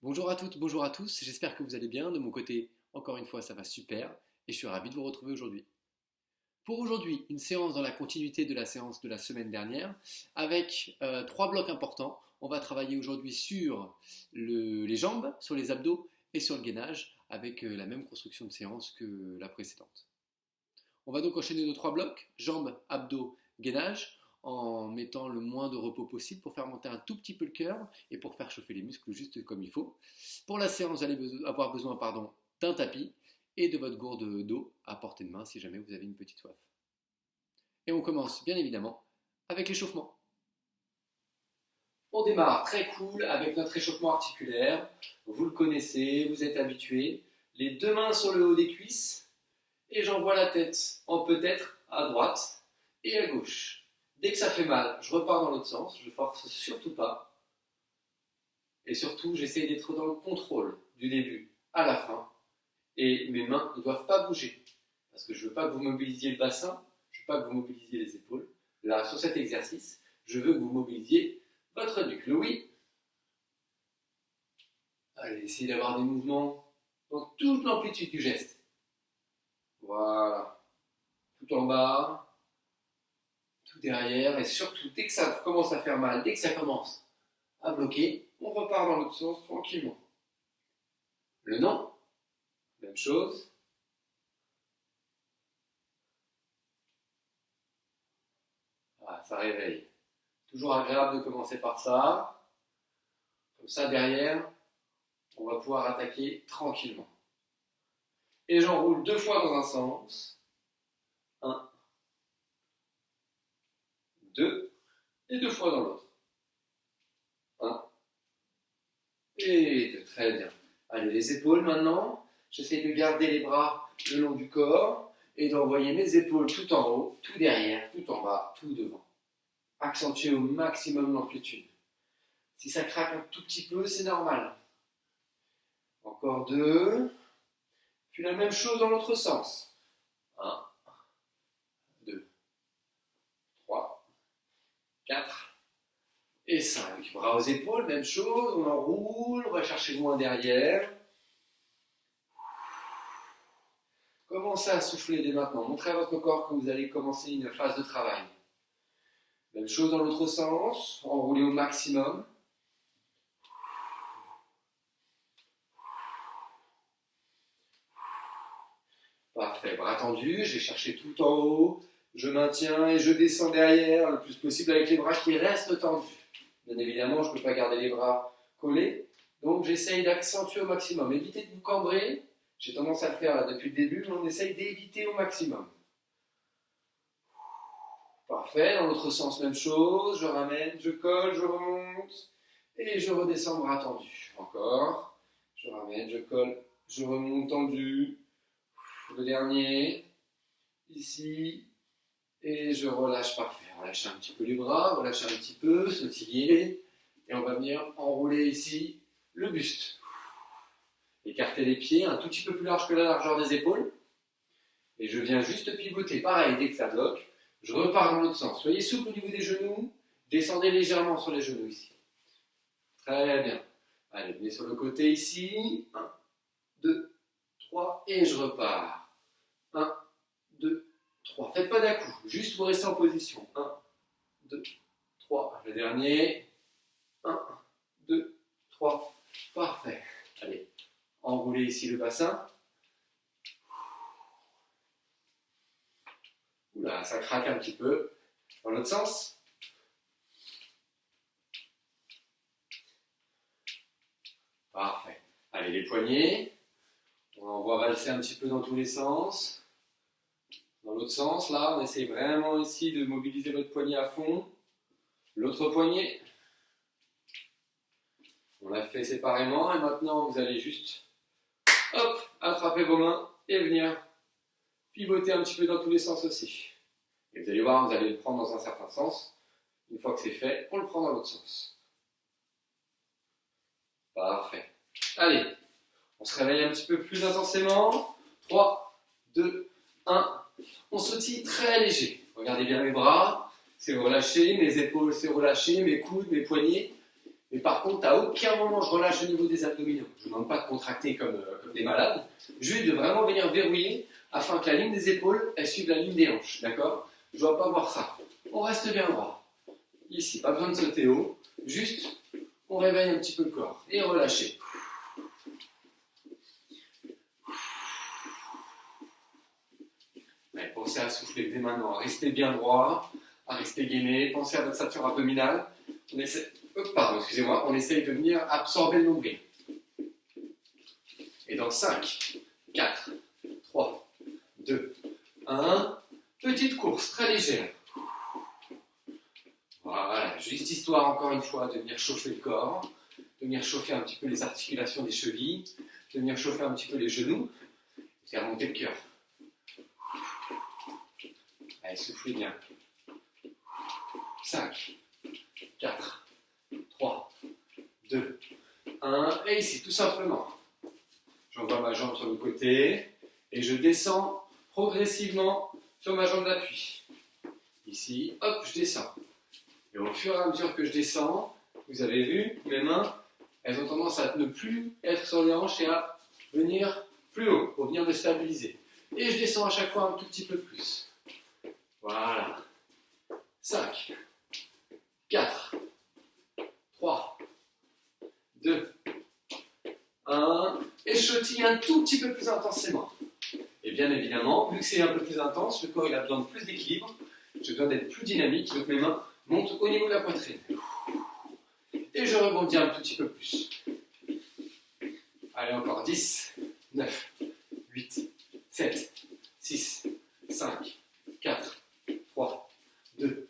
Bonjour à toutes, bonjour à tous, j'espère que vous allez bien. De mon côté, encore une fois, ça va super et je suis ravi de vous retrouver aujourd'hui. Pour aujourd'hui, une séance dans la continuité de la séance de la semaine dernière avec trois blocs importants. On va travailler aujourd'hui sur les jambes, sur les abdos et sur le gainage avec la même construction de séance que la précédente. On va donc enchaîner nos trois blocs, jambes, abdos, gainage, en mettant le moins de repos possible pour faire monter un tout petit peu le cœur et pour faire chauffer les muscles juste comme il faut. Pour la séance, vous allez avoir besoin d'un tapis et de votre gourde d'eau à portée de main si jamais vous avez une petite soif. Et on commence bien évidemment avec l'échauffement. On démarre très cool avec notre échauffement articulaire. Vous le connaissez, vous êtes habitué. Les deux mains sur le haut des cuisses et j'envoie la tête en peut-être à droite et à gauche. Dès que ça fait mal, je repars dans l'autre sens, je ne force surtout pas. Et surtout, j'essaie d'être dans le contrôle du début à la fin. Et mes mains ne doivent pas bouger. Parce que je ne veux pas que vous mobilisiez le bassin, je ne veux pas que vous mobilisiez les épaules. Là, sur cet exercice, je veux que vous mobilisiez votre nuque. Le oui. Allez, essayez d'avoir des mouvements dans toute l'amplitude du geste. Voilà. Tout en bas, tout derrière, et surtout, dès que ça commence à faire mal, dès que ça commence à bloquer, on repart dans l'autre sens tranquillement. Le non, même chose. Voilà, ça réveille. Toujours agréable de commencer par ça. Comme ça, derrière, on va pouvoir attaquer tranquillement. Et j'enroule 2 fois dans un sens. 1, 2, et 2 fois dans l'autre. 1, et 2. Très bien. Allez, les épaules maintenant. J'essaie de garder les bras le long du corps et d'envoyer mes épaules tout en haut, tout derrière, tout en bas, tout devant. Accentuer au maximum l'amplitude. Si ça craque un tout petit peu, c'est normal. Encore 2. Puis la même chose dans l'autre sens. 1, 2, 3, 4 et 5. Bras aux épaules, même chose. On enroule, on va chercher loin derrière. Commencez à souffler dès maintenant. Montrez à votre corps que vous allez commencer une phase de travail. Même chose dans l'autre sens. Enroulez au maximum. Parfait, bras tendus, je vais chercher tout en haut, je maintiens et je descends derrière le plus possible avec les bras qui restent tendus. Bien évidemment, je ne peux pas garder les bras collés, donc j'essaye d'accentuer au maximum. Évitez de vous cambrer, j'ai tendance à le faire là depuis le début, mais on essaye d'éviter au maximum. Parfait, dans l'autre sens, même chose, je ramène, je colle, je remonte, et je redescends bras tendus. Encore, je ramène, je colle, je remonte tendu. Le dernier, ici, et je relâche, parfait. Relâchez un petit peu les bras, relâchez un petit peu, sautiller, et on va venir enrouler ici le buste. Écartez les pieds un tout petit peu plus large que la largeur des épaules, et je viens juste pivoter. Pareil, dès que ça bloque, je repars dans l'autre sens. Soyez souple au niveau des genoux, descendez légèrement sur les genoux ici. Très bien. Allez, venez sur le côté ici. 1, 2, 3, et je repars. 1, 2, 3. Faites pas d'un coup, juste vous restez en position. 1, 2, 3. Le dernier. 1, 2, 3. Parfait. Allez, enroulez ici le bassin. Oula, ça craque un petit peu. Dans l'autre sens. Parfait. Allez, les poignets. On envoie valser un petit peu dans tous les sens. Dans l'autre sens, là, on essaie vraiment ici de mobiliser votre poignet à fond. L'autre poignet. On l'a fait séparément et maintenant vous allez juste hop, attraper vos mains et venir pivoter un petit peu dans tous les sens aussi. Et vous allez voir, vous allez le prendre dans un certain sens. Une fois que c'est fait, on le prend dans l'autre sens. Parfait. Allez, on se réveille un petit peu plus intensément. 3, 2, 1. On sautille très léger. Regardez bien mes bras, c'est relâché, mes épaules, c'est relâché, mes coudes, mes poignets. Mais par contre, à aucun moment je relâche au niveau des abdominaux. Je ne vous demande pas de contracter comme des malades, juste de vraiment venir verrouiller afin que la ligne des épaules, elle suive la ligne des hanches, d'accord? Je ne dois pas voir ça. On reste bien droit. Ici, pas besoin de sauter haut, juste on réveille un petit peu le corps et relâchez. Ouais, pensez à souffler dès maintenant, à rester bien droit, à rester gainé, pensez à votre ceinture abdominale. On essaie, on essaye de venir absorber le nombril. Et dans 5, 4, 3, 2, 1, petite course très légère. Voilà, juste histoire encore une fois de venir chauffer le corps, de venir chauffer un petit peu les articulations des chevilles, de venir chauffer un petit peu les genoux, faire monter le cœur. Allez, soufflez bien. 5, 4, 3, 2, 1, et ici tout simplement. J'envoie ma jambe sur le côté et je descends progressivement sur ma jambe d'appui. Ici, hop, je descends. Et au fur et à mesure que je descends, vous avez vu, mes mains, elles ont tendance à ne plus être sur les hanches et à venir plus haut pour venir me stabiliser. Et je descends à chaque fois un tout petit peu plus. Voilà. 5, 4, 3, 2, 1. Et je sautille un tout petit peu plus intensément. Et bien évidemment, vu que c'est un peu plus intense, le corps il a besoin de plus d'équilibre, j'ai besoin d'être plus dynamique, donc mes mains montent au niveau de la poitrine. Et je rebondis un tout petit peu plus. Allez, encore 10, 9, 8, 7, 6, 5, 4, 3, 2,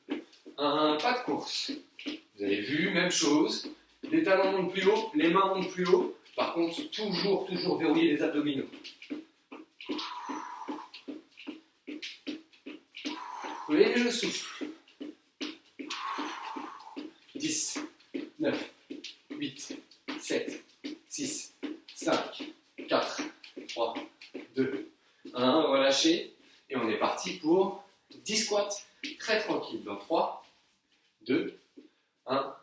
1. Pas de course. Vous avez vu, même chose. Les talons montent plus haut, les mains montent plus haut. Par contre, toujours verrouiller les abdominaux. Et je souffle. 10, 9, 8, 7, 6, 5, 4, 3, 2, 1. Relâchez. Et on est parti pour 10 squats très tranquille. Dans 3, 2, 1.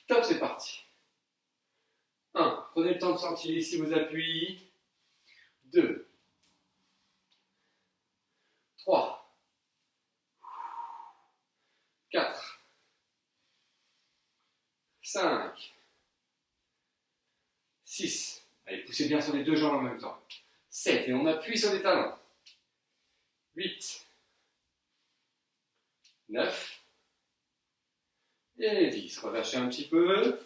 Top, c'est parti. 1. Prenez le temps de sentir ici vos appuis. 2, 3, 4, 5, 6. Allez, poussez bien sur les deux jambes en même temps. 7. Et on appuie sur les talons. 8, 9 et 10. Relâchez un petit peu.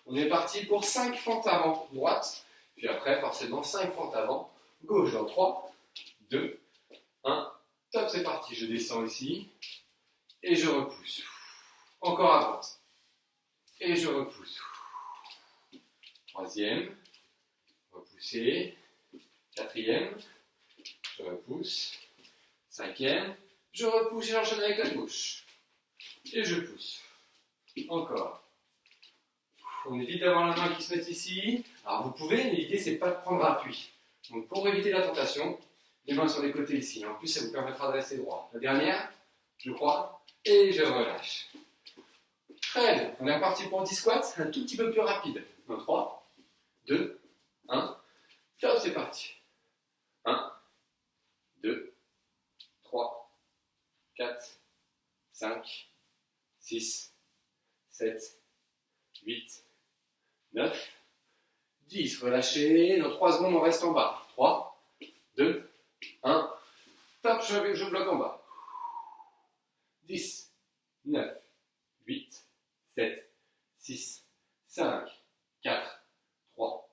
On est parti pour 5 fentes avant droite. Puis après, forcément, 5 fentes avant gauche. Dans 3, 2, 1. Top, c'est parti. Je descends ici. Et je repousse. Encore à droite. Et je repousse. Troisième. Repoussez. Quatrième. Je repousse. Cinquième. Je repousse et j'enchaîne avec la gauche. Et je pousse. Encore. On évite d'avoir la main qui se met ici. Alors vous pouvez, mais l'idée c'est pas de prendre appui. Donc pour éviter la tentation, les mains sur les côtés ici. En plus ça vous permettra de rester droit. La dernière, je crois, et je relâche. Très bien. On est reparti pour 10 squats, un tout petit peu plus rapide. Dans 3, 2, 1. Top, c'est parti. 1, 2, 3, 4, 5, 6, 7, 8, 9, 10. Relâchez. Dans 3 secondes, on reste en bas. 3, 2, 1. Top, je bloque en bas. 10, 9, 8, 7, 6, 5, 4, 3,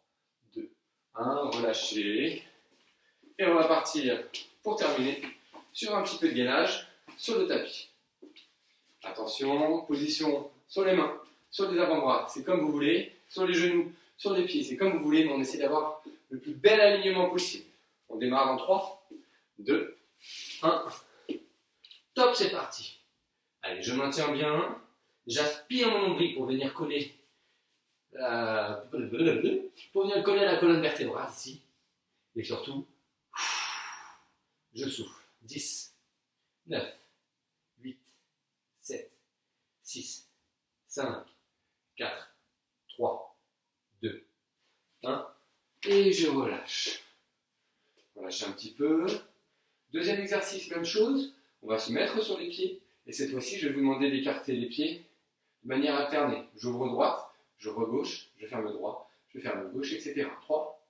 2, 1. Relâchez. Et on va partir pour terminer sur un petit peu de gainage sur le tapis. Attention, position sur les mains, sur les avant-bras, c'est comme vous voulez, sur les genoux, sur les pieds, c'est comme vous voulez, mais on essaie d'avoir le plus bel alignement possible. On démarre en 3, 2, 1. Top, c'est parti. Allez, je maintiens bien, j'aspire mon nombril pour venir coller à la colonne vertébrale ici. Et surtout, je souffle. 10, 9, 8, 7, 6, 5, 4, 3, 2, 1. Et je relâche. Relâchez un petit peu. Deuxième exercice, même chose. On va se mettre sur les pieds. Et cette fois-ci, je vais vous demander d'écarter les pieds de manière alternée. J'ouvre droite, j'ouvre gauche, je ferme droit, je ferme gauche, etc. 3,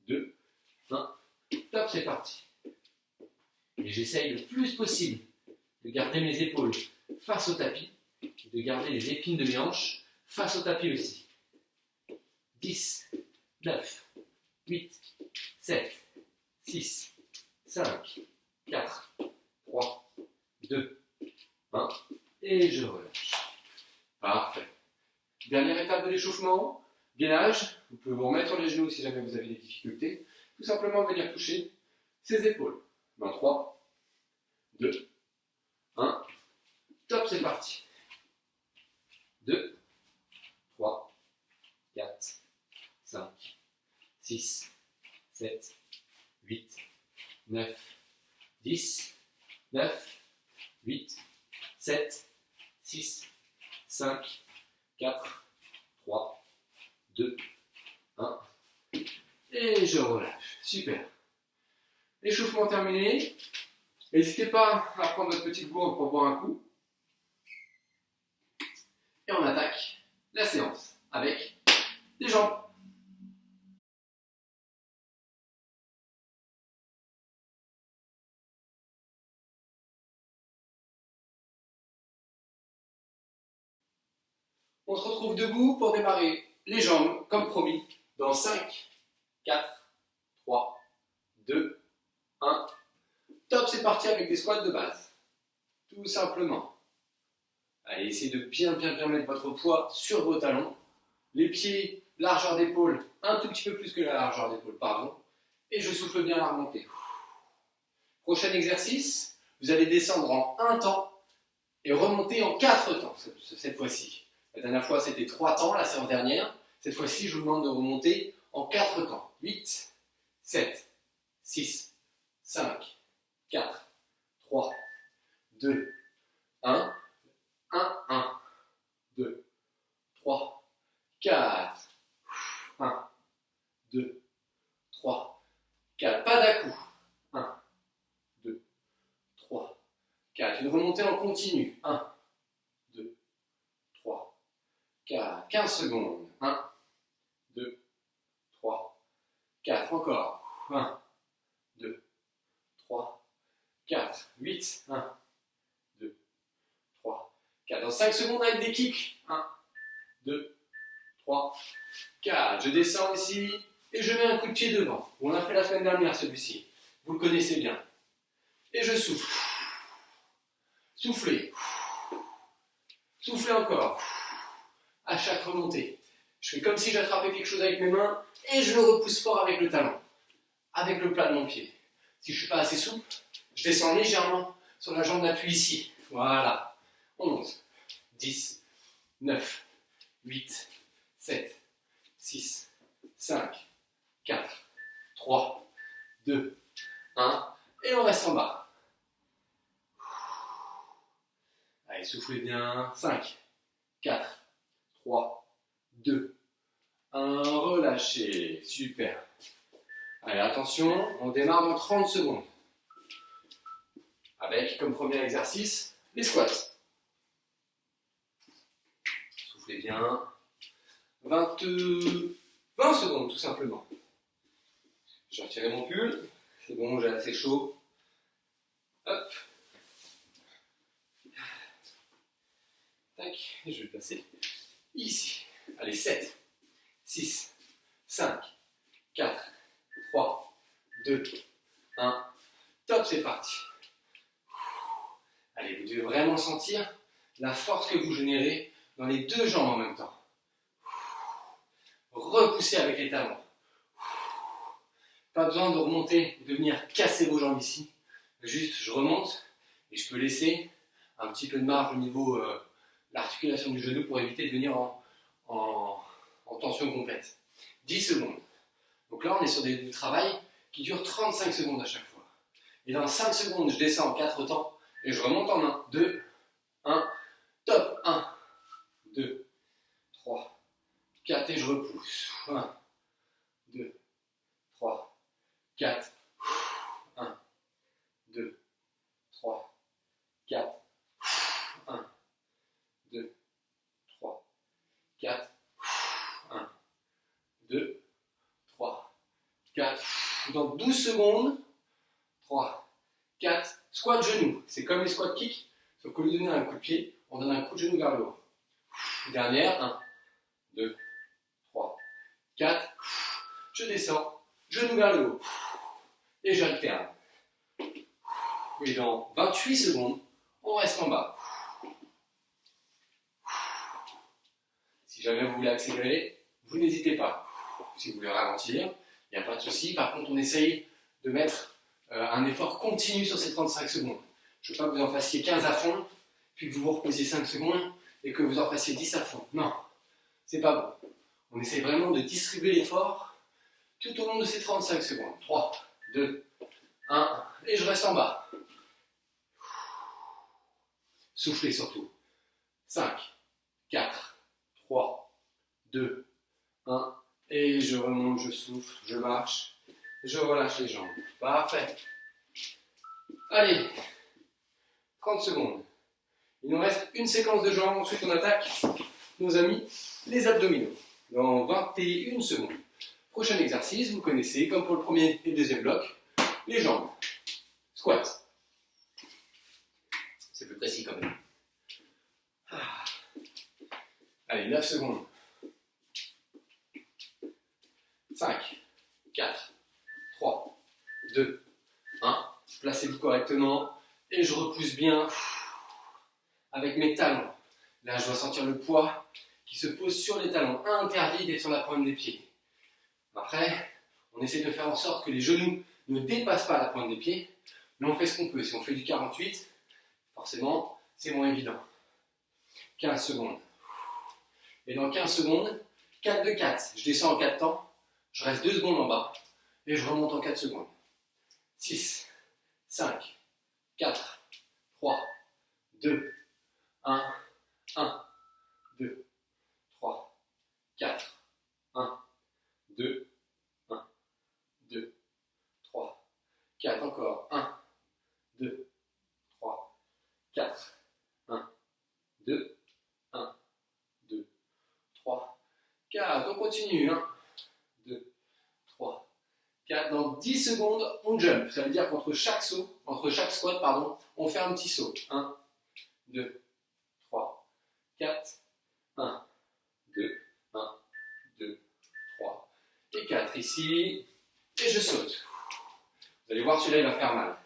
2, 1. Top, c'est parti. Et j'essaye le plus possible de garder mes épaules face au tapis, de garder les épines de mes hanches face au tapis aussi. 10, 9, 8, 7, 6, 5, 4, 3, 2, 1. Et je relâche. Parfait. Dernière étape de l'échauffement, gainage. Vous pouvez vous remettre sur les genoux si jamais vous avez des difficultés. Tout simplement venir toucher ses épaules. Dans 3, 2, 1. Top, c'est parti. 2, 3, 4, 5, 6, 7, 8, 9, 10, 9, 8, 7, 6, 5, 4, 3, 2, 1. Et je relâche. Super. Échauffement terminé. N'hésitez pas à prendre votre petite gourde pour boire un coup. Et on attaque la séance avec les jambes. On se retrouve debout pour démarrer les jambes, comme promis, dans 5, 4, 3, 2, 1. Top, c'est parti avec des squats de base. Tout simplement. Allez, essayez de bien mettre votre poids sur vos talons. Les pieds, largeur d'épaule, un tout petit peu plus que la largeur d'épaule, pardon. Et je souffle bien la remontée. Prochain exercice, vous allez descendre en un temps et remonter en 4 temps cette fois-ci. La dernière fois, c'était 3 temps, la séance dernière. Cette fois-ci, je vous demande de remonter en 4 temps. 8, 7, 6, 5, 4, 3, 2, 1. 1, 1, 2, 3, 4. 1, 2, 3, 4. Pas d'à-coup. 1, 2, 3, 4. Une remontée en continu. 1, 2, 3, 4. 15 secondes. 1, 2, 3, 4. Encore. 1, 2, 3, 4. 8. 1, 2, 3, 4. Dans 5 secondes avec des kicks. 1, 2, 3, 4. Je descends ici et je mets un coup de pied devant. On l'a fait la semaine dernière celui-ci. Vous le connaissez bien. Et je souffle. Soufflez. Soufflez encore. À chaque remontée. Je fais comme si j'attrapais quelque chose avec mes mains et je le repousse fort avec le talon. Avec le plat de mon pied. Si je ne suis pas assez souple, je descends légèrement sur la jambe d'appui ici. Voilà. 11, 10, 9, 8, 7, 6, 5, 4, 3, 2, 1. Et on reste en bas. Allez, soufflez bien. 5, 4, 3, 2, 1. Relâchez. Super. Allez, attention, on démarre dans 30 secondes. Avec, comme premier exercice, les squats. Soufflez bien. 20 secondes, tout simplement. Je vais retirer mon pull. C'est bon, j'ai assez chaud. Hop. Tac. Et je vais le placer ici. Allez, 7, 6, 5, 4, 3, 2, 1. Top, c'est parti. Allez, vous devez vraiment sentir la force que vous générez dans les deux jambes en même temps. Repoussez avec les talons. Pas besoin de remonter, de venir casser vos jambes ici. Juste, je remonte et je peux laisser un petit peu de marge au niveau de l'articulation du genou pour éviter de venir en tension complète. 10 secondes. Donc là, on est sur du travail qui dure 35 secondes à chaque fois. Et dans 5 secondes, je descends en 4 temps et je remonte en 1, 2, 1. Top. 1, 2, 3, 4 et je repousse. 1, 2, 3, 4. 1, 2, 3, 4. 1, 2, 3, 4. 1, 2, 3, 4. Dans 12 secondes. 3, 4. Squat genou. C'est comme les squat kicks, sauf qu'au lieu de donner un coup de pied, on donne un coup de genou vers le haut. Dernière. 1, 2, 3, 4. Je descends. Genou vers le haut. Et j'alterne. Et dans 28 secondes, on reste en bas. Si jamais vous voulez accélérer, vous n'hésitez pas. Si vous voulez ralentir, il n'y a pas de souci. Par contre, on essaye de mettre un effort continu sur ces 35 secondes. Je ne veux pas que vous en fassiez 15 à fond, puis que vous vous reposiez 5 secondes et que vous en fassiez 10 à fond. Non, c'est pas bon. On essaye vraiment de distribuer l'effort tout au long de ces 35 secondes. 3, 2, 1, et je reste en bas. Soufflez surtout. 5, 4, 3, 2, 1, et je remonte, je souffle, je marche, je relâche les jambes. Parfait. Allez, 30 secondes. Il nous reste une séquence de jambes, ensuite on attaque nos amis les abdominaux. Dans 21 secondes. Prochain exercice, vous connaissez, comme pour le premier et le deuxième bloc, les jambes. Squat. C'est plus précis quand même. Allez, 9 secondes. 5, 4, 3, 2, 1. Placez-vous correctement et je repousse bien avec mes talons. Là, je dois sentir le poids qui se pose sur les talons. Interdit d'être sur la pointe des pieds. Après, on essaie de faire en sorte que les genoux ne dépassent pas la pointe des pieds, mais on fait ce qu'on peut. Si on fait du 48, forcément, c'est moins évident. 15 secondes. Et dans 15 secondes, 4 de 4. Je descends en 4 temps, je reste 2 secondes en bas, et je remonte en 4 secondes. 6, 5, 4, 3, 2, 1, 1, 2, 3, 4, 1, 2, 1, 2, 3, 4, encore, 1, 2, 3, 4, 1, 2, 1, 2, 3, 4, on continue, 1, 2, 3, 4, dans 10 secondes, on jump, ça veut dire qu'entre chaque saut, entre chaque squat, pardon, on fait un petit saut, 1, 2, 3, 4, 1, 2, 1, 2, 3, et 4 ici, et je saute. Vous allez voir, celui-là, il va faire mal.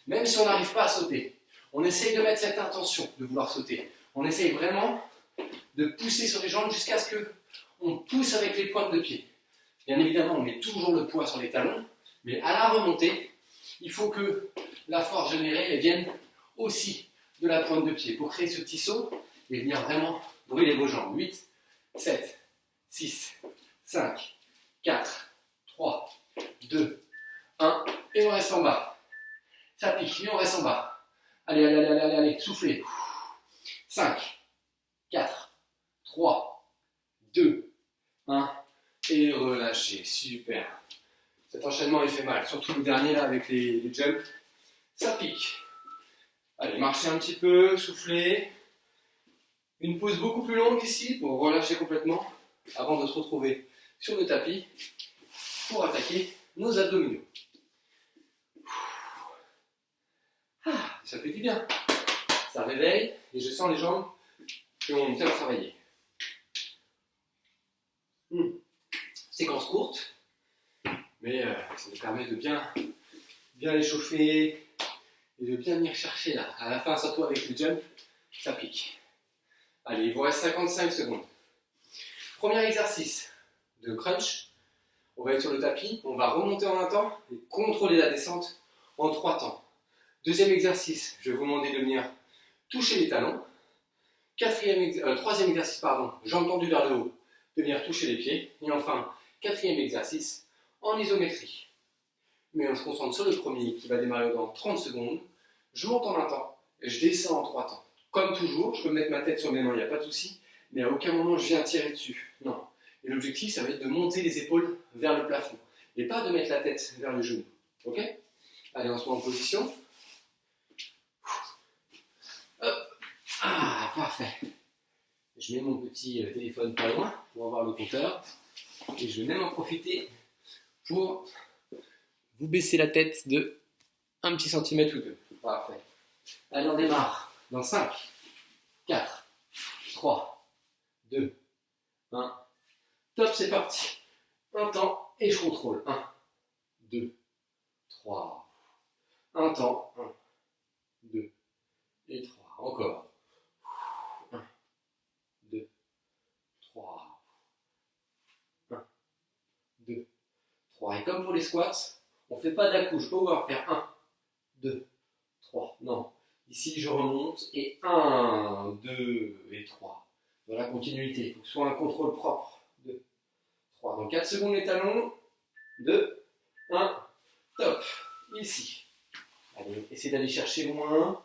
Même si on n'arrive pas à sauter, on essaye de mettre cette intention de vouloir sauter. On essaye vraiment de pousser sur les jambes jusqu'à ce qu'on pousse avec les pointes de pied. Bien évidemment, on met toujours le poids sur les talons, mais à la remontée, il faut que la force générée elle vienne aussi de la pointe de pied pour créer ce petit saut et venir vraiment brûler vos jambes. 8, 7, 6, 5, 4, 3, 2, 1, et on reste en bas. Ça pique, et on reste en bas. Allez, allez, allez, allez, allez, soufflez. 5, 4, 3, 2, 1, et relâchez. Super. Cet enchaînement, il fait mal. Surtout le dernier, là, avec les jumps. Ça pique. Allez, marchez un petit peu, soufflez. Une pause beaucoup plus longue ici pour relâcher complètement avant de se retrouver sur le tapis pour attaquer nos abdominaux. Ah, ça fait du bien. Ça réveille et je sens les jambes qui ont bien travaillé. Séquence courte, mais ça nous permet de bien les chauffer et de bien venir chercher là. À la fin, surtout avec le jump, ça pique. Allez, il vous reste 55 secondes. Premier exercice de crunch. On va être sur le tapis, on va remonter en un temps et contrôler la descente en 3 temps. Deuxième exercice, je vais vous demander de venir toucher les talons. Troisième exercice, jambes tendues vers le haut, de venir toucher les pieds. Et enfin, quatrième exercice, en isométrie. Mais on se concentre sur le premier qui va démarrer dans 30 secondes. Je monte en un temps et je descends en 3 temps. Comme toujours, je peux mettre ma tête sur mes mains, il n'y a pas de souci, mais à aucun moment je viens tirer dessus. Non. Et l'objectif, ça va être de monter les épaules vers le plafond. Et pas de mettre la tête vers le genou. Ok? Allez, on se met en position. Hop. Ah, parfait. Je mets mon petit téléphone pas loin pour avoir le compteur. Et je vais même en profiter pour vous baisser la tête de un petit centimètre ou deux. Parfait. Allez, on démarre. Dans 5, 4, 3, 2, 1. Top, c'est parti. Un temps et je contrôle. 1, 2, 3. Un temps. 1, 2 et 3. Encore. 1, 2, 3. 1, 2, 3. Et comme pour les squats, on ne fait pas d'à-coup. Je peux pouvoir faire 1, 2, 3. Non. Ici, je remonte et 1, 2 et 3. Dans la continuité. Il faut que ce soit un contrôle propre. 2, 3. Dans 4 secondes, les talons. 2, 1. Top. Ici. Allez, essayez d'aller chercher loin.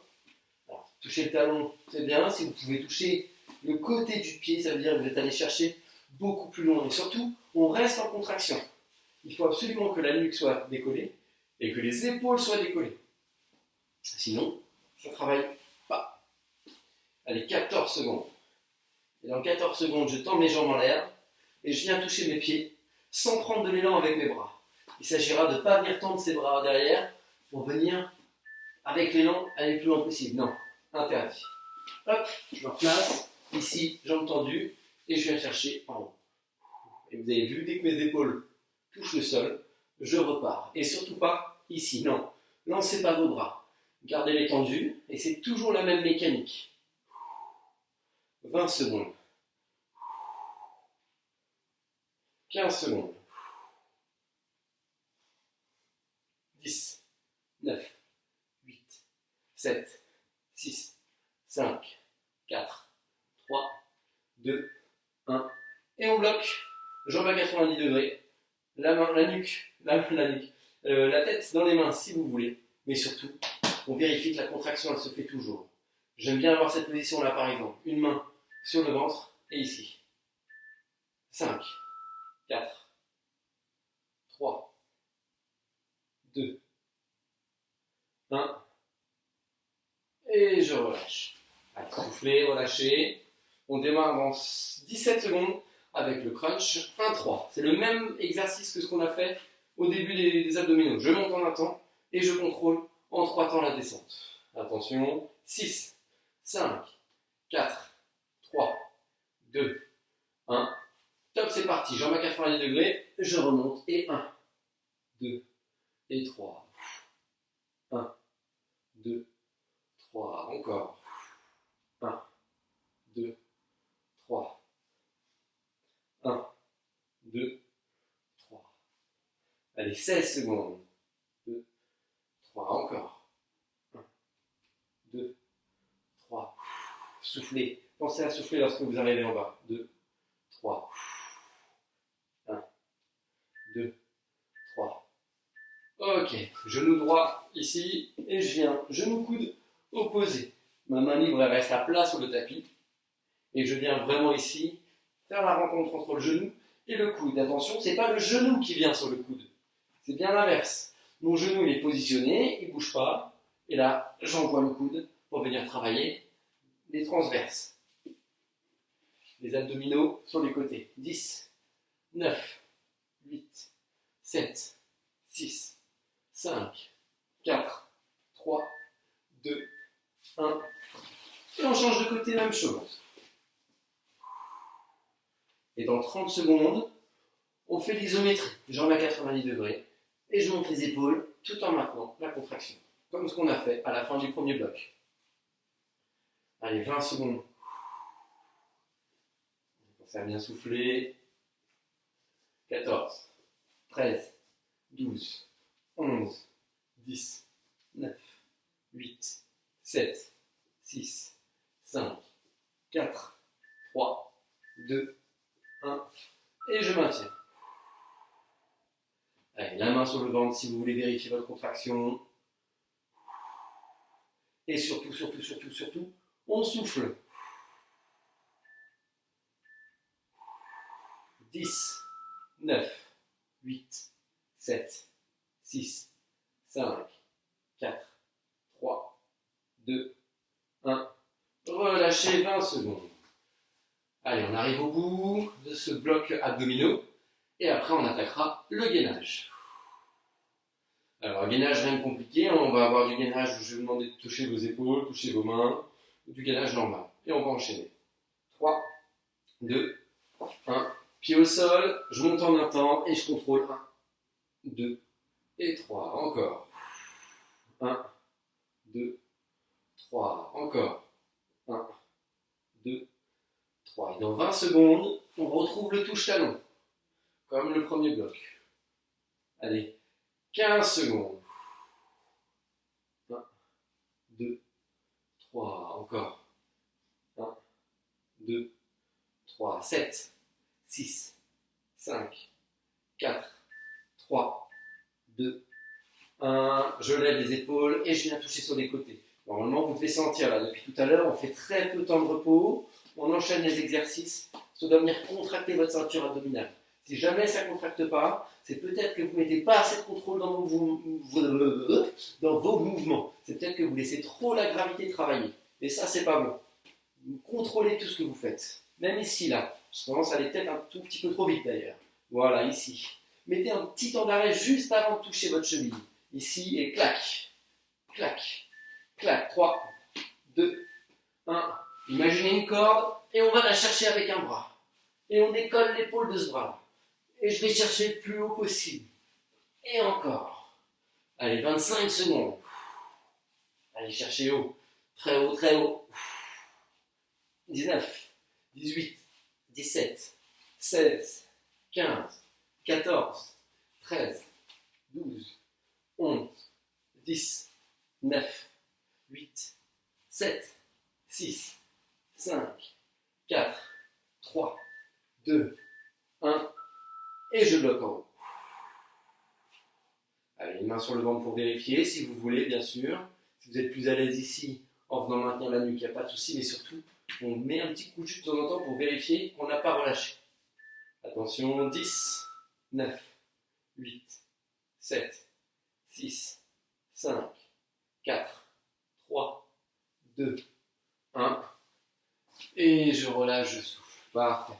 Alors, toucher le talon, c'est bien. Si vous pouvez toucher le côté du pied, ça veut dire que vous êtes allé chercher beaucoup plus loin. Et surtout, on reste en contraction. Il faut absolument que la nuque soit décollée et que les épaules soient décollées. Sinon, ça ne travaille pas. Allez, 14 secondes. Et dans 14 secondes, je tends mes jambes en l'air et je viens toucher mes pieds sans prendre de l'élan avec mes bras. Il s'agira de ne pas venir tendre ses bras derrière pour venir, avec l'élan, aller le plus loin possible. Non, interdit. Hop, je me replace, ici, jambes tendues, et je viens chercher en haut. Et vous avez vu, dès que mes épaules touchent le sol, je repars. Et surtout pas ici, non. Lancez pas vos bras. Gardez-les tendus, et c'est toujours la même mécanique. 20 secondes. 15 secondes. 10, 9, 8, 7, 6, 5, 4, 3, 2, 1. Et on bloque. Jambes à 90 degrés. La main, la nuque, la tête dans les mains si vous voulez. Mais surtout, on vérifie que la contraction, elle se fait toujours. J'aime bien avoir cette position-là par exemple. Une main sur le ventre et ici. 5, 4, 3, 2, 1. Et je relâche. Allez, soufflez, relâchez. On démarre dans 17 secondes avec le crunch 1-3. C'est le même exercice que ce qu'on a fait au début des abdominaux. Je monte en un temps et je contrôle en 3 temps la descente. Attention, 6, 5, 4, 3, 2, 1. Top, c'est parti. Jambes à 90 degrés, je remonte et 1, 2 et 3. 1, 2, 3. Encore. 1, 2, 3. 1, 2, 3. Allez, 16 secondes. 2, 3. Encore. 1, 2, 3. Soufflez. Pensez à souffler lorsque vous arrivez en bas. 2, 3. 1, 2, 3. Ok. Genou droit ici. Et je viens. Genou coude opposé. Ma main libre elle reste à plat sur le tapis. Et je viens vraiment ici faire la rencontre entre le genou et le coude. Attention, ce n'est pas le genou qui vient sur le coude. C'est bien l'inverse. Mon genou il est positionné, il ne bouge pas. Et là, j'envoie le coude pour venir travailler les transverses. Les abdominaux sur les côtés. 10, 9, 8, 7, 6, 5, 4, 3, 2, 1. Et on change de côté, même chose. Et dans 30 secondes, on fait l'isométrie. Jambes à 90 degrés. Et je monte les épaules tout en maintenant la contraction. Comme ce qu'on a fait à la fin du premier bloc. Allez, 20 secondes. Pensez à bien souffler. 14, 13, 12, 11, 10, 9, 8, 7, 6, 5, 4, 3, 2, 1. Et je maintiens. Allez, la main sur le ventre si vous voulez vérifier votre contraction. Et surtout, on souffle. 10, 9, 8, 7, 6, 5, 4, 3, 2, 1. Relâchez 20 secondes. Allez, on arrive au bout de ce bloc abdominaux et après on attaquera le gainage. Alors, gainage, rien de compliqué, on va avoir du gainage où je vais vous demander de toucher vos épaules, toucher vos mains, ou du gainage normal. Et on va enchaîner. 3, 2, 1. Pied au sol, je monte en un temps et je contrôle 1, 2 et 3. Encore. 1, 2, 3. Encore. 1, 2, 3. Et dans 20 secondes, on retrouve le touche-talon, comme le premier bloc. Allez, 15 secondes. 1, 2, 3. Encore. 1, 2, 3. 7, 6, 5, 4, 3, 2, 1. Je lève les épaules et je viens toucher sur les côtés. Normalement, vous devez sentir là, depuis tout à l'heure, on fait très peu de temps de repos. On enchaîne les exercices. Ça doit venir contracter votre ceinture abdominale. Si jamais ça ne contracte pas, c'est peut-être que vous ne mettez pas assez de contrôle dans vos mouvements. C'est peut-être que vous laissez trop la gravité travailler. Et ça, c'est pas bon. Vous contrôlez tout ce que vous faites. Même ici, là. Je tendance à aller peut-être un tout petit peu trop vite d'ailleurs. Voilà, ici. Mettez un petit temps d'arrêt juste avant de toucher votre cheville. Ici, et clac. Clac. Clac. 3, 2, 1. Imaginez une corde et on va la chercher avec un bras. Et on décolle l'épaule de ce bras. Et je vais chercher le plus haut possible. Et encore. Allez, 25 secondes. Allez, cherchez haut. Très haut, très haut. 19, 18, 17, 16, 15, 14, 13, 12, 11, 10, 9, 8, 7, 6, 5, 4, 3, 2, 1. Et je bloque en haut. Allez, les mains sur le ventre pour vérifier, si vous voulez, bien sûr. Si vous êtes plus à l'aise ici, en venant maintenir la nuque, il n'y a pas de souci, mais surtout, on met un petit coup de jus de temps en temps pour vérifier qu'on n'a pas relâché. Attention, 10, 9, 8, 7, 6, 5, 4, 3, 2, 1. Et je relâche, je souffle. Parfait.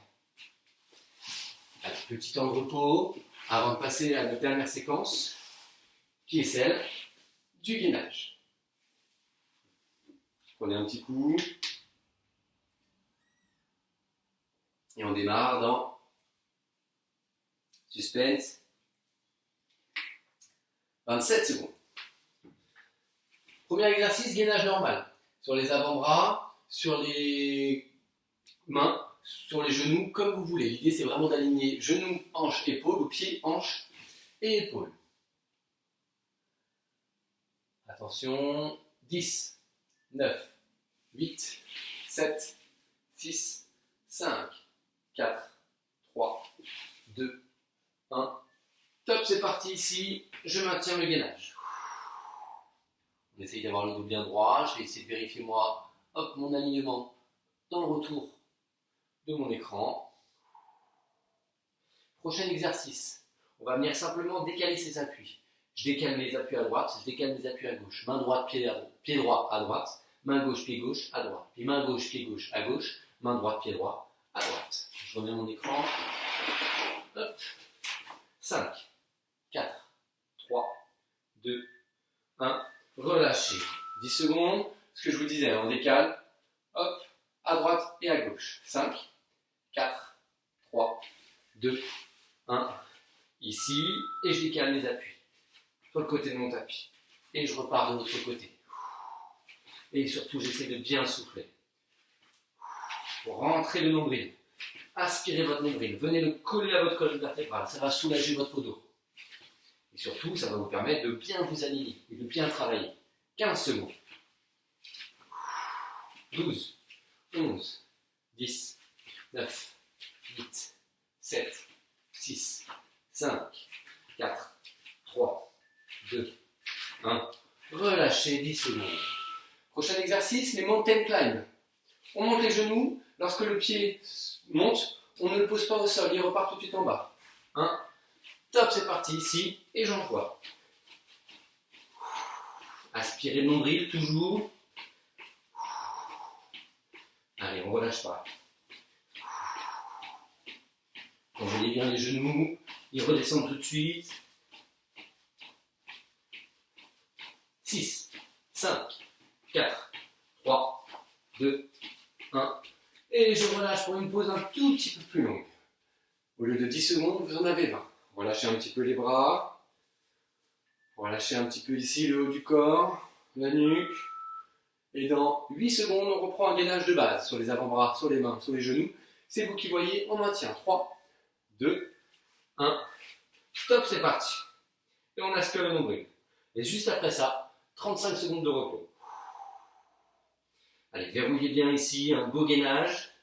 Allez, petit temps de repos avant de passer à la dernière séquence, qui est celle du gainage. Prenez un petit coup. Et on démarre dans suspense. 27 secondes. Premier exercice, gainage normal. Sur les avant-bras, sur les mains, sur les genoux, comme vous voulez. L'idée, c'est vraiment d'aligner genoux, hanches, épaules, ou pieds, hanches et épaules. Attention, 10, 9, 8, 7, 6, 5, 4, 3, 2, 1. Top, c'est parti ici. Je maintiens le gainage. On essaye d'avoir le dos bien droit. Je vais essayer de vérifier moi, hop, mon alignement dans le retour de mon écran. Prochain exercice. On va venir simplement décaler ses appuis. Je décale mes appuis à droite, je décale mes appuis à gauche. Main droite, pied droit à droite. Main gauche, pied gauche à droite. Puis main gauche, pied gauche à gauche. Main droite, pied droit à droite. Je remets mon écran. Hop. 5, 4, 3, 2, 1. Relâchez. 10 secondes. Ce que je vous disais, on décale. Hop. À droite et à gauche. 5, 4, 3, 2, 1. Ici. Et je décale mes appuis. Sur le côté de mon tapis. Et je repars de l'autre côté. Et surtout, j'essaie de bien souffler. Rentrez le nombril. Aspirez votre nombril. Venez le coller à votre colonne vertébrale. Ça va soulager votre dos. Et surtout, ça va vous permettre de bien vous aligner et de bien travailler. 15 secondes. 12, 11, 10, 9, 8, 7, 6, 5, 4, 3, 2, 1. Relâchez 10 secondes. Prochain exercice, les mountain climb. On monte les genoux. Lorsque le pied monte, On ne le pose pas au sol, il repart tout de suite en bas. 1. Top, c'est parti, ici, et j'envoie. Aspirez le nombril, toujours. Allez, on ne relâche pas. Envoyez bien les genoux, ils redescendent tout de suite. 6, 5, 4, 3, 2, 1. Et je relâche pour une pause un tout petit peu plus longue. Au lieu de 10 secondes, vous en avez 20. Relâchez un petit peu les bras. Relâchez un petit peu ici le haut du corps, la nuque. Et dans 8 secondes, on reprend un gainage de base sur les avant-bras, sur les mains, sur les genoux. C'est vous qui voyez, on maintient. 3, 2, 1. Stop, c'est parti. Et on aspire le nombril. Et juste après ça, 35 secondes de repos. Allez, verrouillez bien ici, un beau gainage.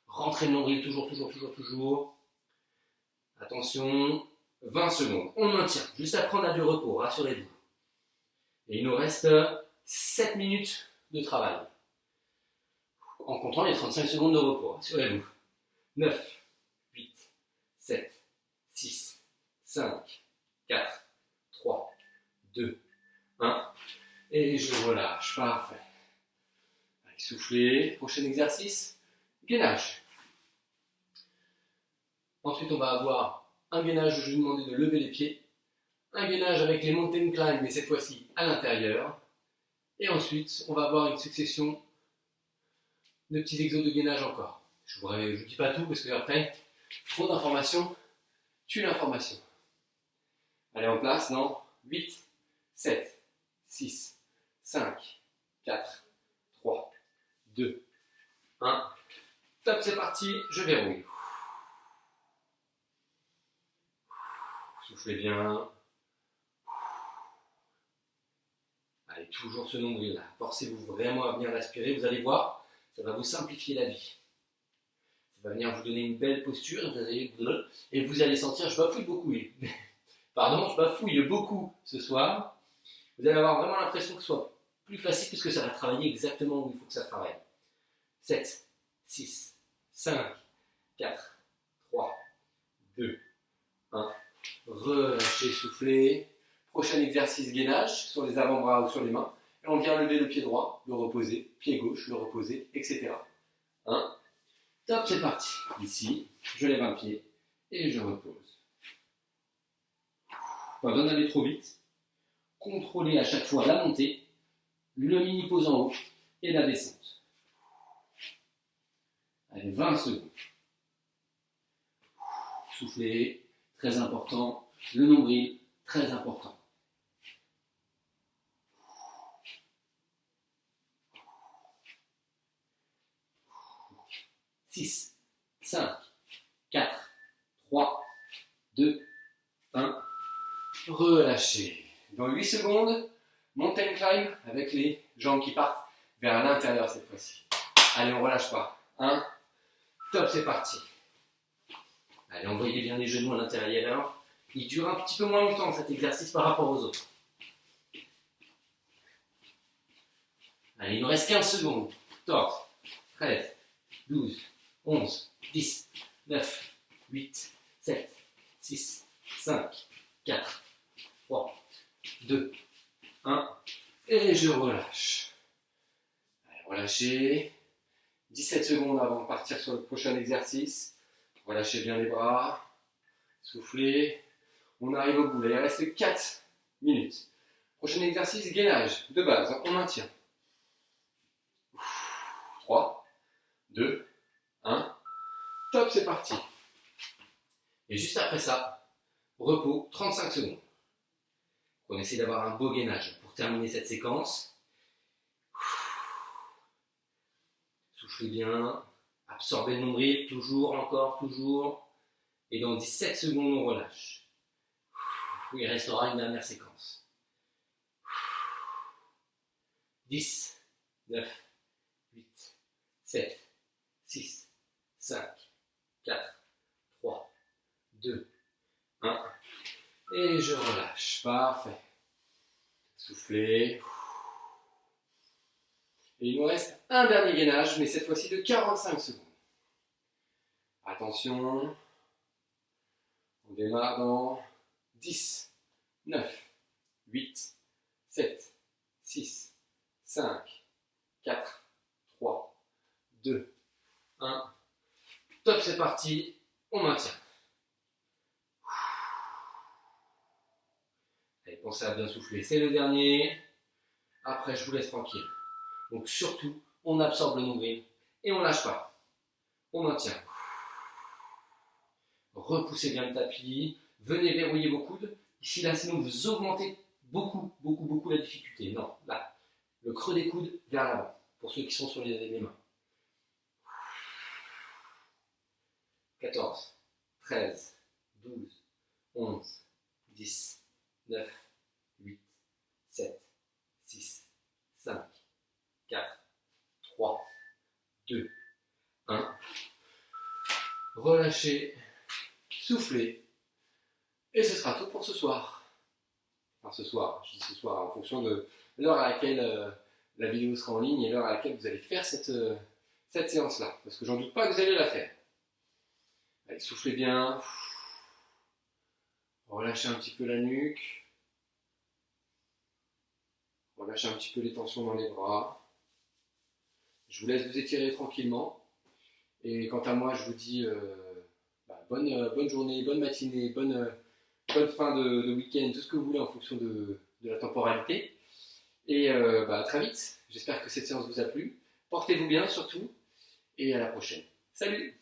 Rentrez le nombril, toujours. Attention, 20 secondes. On maintient. Juste après, on a du repos, rassurez-vous. Et il nous reste 7 minutes de travail. En comptant les 35 secondes de repos, rassurez-vous. 9, 8, 7, 6, 5, 4, 3, 2, 1. Et je relâche. Parfait. Allez, soufflez. Prochain exercice. Gainage. Ensuite, on va avoir un gainage où je vais vous demander de lever les pieds. Un gainage avec les mountain climb, mais cette fois-ci à l'intérieur. Et ensuite, on va avoir une succession de petits exos de gainage encore. Je ne vous dis pas tout parce que après, trop d'informations tue l'information. Allez, en place, non 8, 7, 6, 5, 4, 3, 2, 1. Top, c'est parti, je verrouille. Soufflez bien. Allez, toujours ce nombril là. Forcez-vous vraiment à bien l'aspirer. Vous allez voir, ça va vous simplifier la vie. Ça va venir vous donner une belle posture et vous allez sentir, je bafouille beaucoup. Pardon, je bafouille beaucoup ce soir. Vous allez avoir vraiment l'impression que ce soit plus facile puisque ça va travailler exactement où il faut que ça travaille. 7, 6, 5, 4, 3, 2, 1. Relâchez, soufflez. Prochain exercice gainage sur les avant-bras ou sur les mains. Et on vient lever le pied droit, le reposer, pied gauche, le reposer, etc. 1. Top, c'est parti. Ici, je lève un pied et je repose. Pas besoin d'aller trop vite. Contrôlez à chaque fois la montée, le mini pose en haut et la descente. Allez, 20 secondes. Soufflez, très important. Le nombril, très important. « 6, 5, 4, 3, 2, 1. Relâchez. Dans 8 secondes, mountain climb avec les jambes qui partent vers l'intérieur cette fois-ci. Allez, on relâche pas. 1. Top, c'est parti. Allez, envoyez bien les genoux à l'intérieur. Il dure un petit peu moins longtemps cet exercice par rapport aux autres. Allez, il nous reste 15 secondes. 14, 13, 12, 11, 10, 9, 8, 7, 6, 5, 4, 3, 2, 1. Et je relâche. Allez, relâchez. 17 secondes avant de partir sur le prochain exercice. Relâchez bien les bras. Soufflez. On arrive au bout. Là, il reste 4 minutes. Prochain exercice, gainage de base. On maintient. 3, 2, 1. Top, c'est parti. Et juste après ça, repos 35 secondes. On essaie d'avoir un beau gainage pour terminer cette séquence. Soufflez bien. Absorbez le nombril. Toujours, encore, toujours. Et dans 17 secondes, on relâche. Il restera une dernière séquence. 10, 9, 8, 7, 6, 5, 4, 3, 2, 1. Et je relâche. Parfait. Soufflez. Et il nous reste un dernier gainage, mais cette fois-ci de 45 secondes. Attention, on démarre dans 10, 9, 8, 7, 6, 5, 4, 3, 2, 1. Top, c'est parti, on maintient. Allez, pensez à bien souffler, c'est le dernier. Après, je vous laisse tranquille. Donc surtout, on absorbe le nombril et on lâche pas. On maintient. Repoussez bien le tapis. Venez verrouiller vos coudes. Ici, là, sinon vous augmentez beaucoup la difficulté. Non, là, le creux des coudes vers l'avant. Pour ceux qui sont sur les mains. 14, 13, 12, 11, 10, 9, 8, 7, 6, 5, 4, 3, 2, 1. Relâchez, soufflez. Et ce sera tout pour ce soir. Enfin ce soir, je dis ce soir en fonction de l'heure à laquelle la vidéo sera en ligne et l'heure à laquelle vous allez faire cette séance-là. Parce que j'en doute pas que vous allez la faire. Allez, soufflez bien. Relâchez un petit peu la nuque. Relâchez un petit peu les tensions dans les bras. Je vous laisse vous étirer tranquillement. Et quant à moi, je vous dis bonne journée, bonne matinée, bonne fin de week-end, tout ce que vous voulez en fonction de la temporalité. Et à très vite. J'espère que cette séance vous a plu. Portez-vous bien surtout. Et à la prochaine. Salut!